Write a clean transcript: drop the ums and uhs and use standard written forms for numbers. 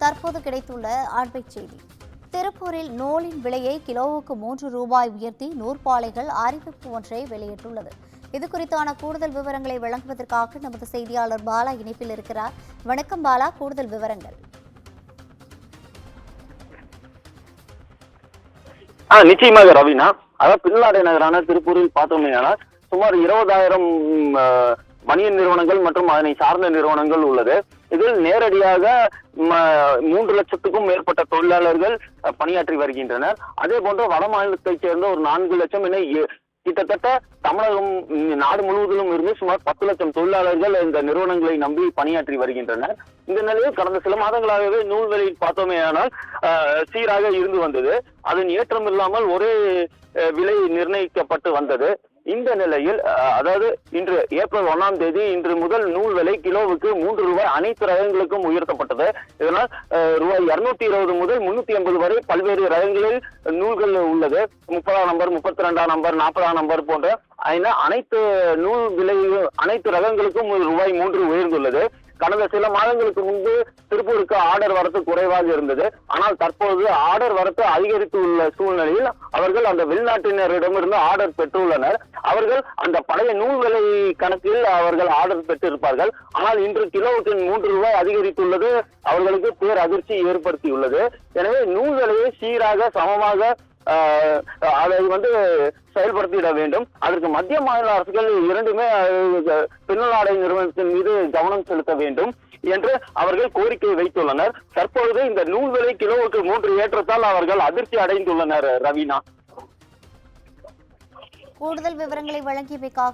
தற்போது கிடைத்துள்ள அண்மைச் செய்தி. திருப்பூரில் நூலின் விலையை கிலோவுக்கு 3 ரூபாய் உயர்த்தி நூற்பாலைகள் அறிவிப்பு ஒன்றை வெளியிட்டுள்ளது. இதுகுறித்தான கூடுதல் விவரங்களை வழங்குவதற்காக நமது செய்தியாளர் பாலா இணைப்பில் இருக்கிறார். வணக்கம் பாலா, கூடுதல் விவரங்கள். நிச்சயமாக ரவீனா. அதாவது பின்னலாடை நகரான திருப்பூரில் பார்த்தோம்னா சுமார் 20,000 பனியன் நிறுவனங்கள் மற்றும் அதனை சார்ந்த நிறுவனங்கள் உள்ளது. இதில் நேரடியாக 3 லட்சத்துக்கும் மேற்பட்ட தொழிலாளர்கள் பணியாற்றி வருகின்றனர். அதே போன்று வட மாநிலத்தைச் சேர்ந்த ஒரு 4 லட்சம் என கிட்டத்தட்ட தமிழகம் நாடு முழுவதிலும் இருந்து சுமார் 10 லட்சம் தொழிலாளர்கள் இந்த நிறுவனங்களை நம்பி பணியாற்றி வருகின்றனர். இந்த நிலையில் கடந்த சில மாதங்களாகவே நூல் விலை பார்த்தோமேயானால் சீராக இருந்து வந்தது. அதன் ஏற்றம் இல்லாமல் ஒரே விலை நிர்ணயிக்கப்பட்டு வந்தது. இந்த நிலையில் அதாவது இன்று ஏப்ரல் 1ஆம் தேதி இன்று முதல் நூல் விலை கிலோவுக்கு 3 ரூபாய் அனைத்து ரகங்களுக்கும் உயர்த்தப்பட்டது. இதனால் ரூபாய் 220 முதல் 380 வரை பல்வேறு ரகங்களில் நூல்கள் உள்ளது. 30ஆம் நம்பர், 32ஆம் நம்பர், 40ஆம் நம்பர் போன்ற அனைத்து நூல் விலை அனைத்து ரகங்களுக்கும் ரூபாய் 3 உயர்ந்துள்ளது. கடந்த சில மாதங்களுக்கு முன்பு திருப்பூருக்கு ஆர்டர் வரத்து குறைவாக இருந்தது. ஆனால் தற்போது ஆர்டர் வரத்து அதிகரித்து உள்ள சூழ்நிலையில் அவர்கள் அந்த வெளிநாட்டினரிடமிருந்து ஆர்டர் பெற்றுள்ளனர். அவர்கள் அந்த பழைய நூல் விலை கணக்கில் அவர்கள் ஆர்டர் பெற்றிருப்பார்கள். ஆனால் இன்று கிலோவுக்கு 3 ரூபாய் அதிகரித்துள்ளது அவர்களுக்கு பேர் அதிர்ச்சி ஏற்படுத்தியுள்ளது. எனவே நூல் விலையை சீராக சமமாக அதை செயல்படுத்திட வேண்டும். அதற்கு மத்திய மாநில அரசுகள் இரண்டுமே பின்னலாடை நிறுவனத்தின் மீது கவனம் செலுத்த வேண்டும் என்று அவர்கள் கோரிக்கை வைத்துள்ளனர். தற்பொழுது இந்த நூல் விலை கிலோவுக்கு 3 ஏற்றத்தால் அவர்கள் அதிர்ச்சி அடைந்துள்ளனர். ரவீனா, கூடுதல் விவரங்களை வழங்கியமைக்காக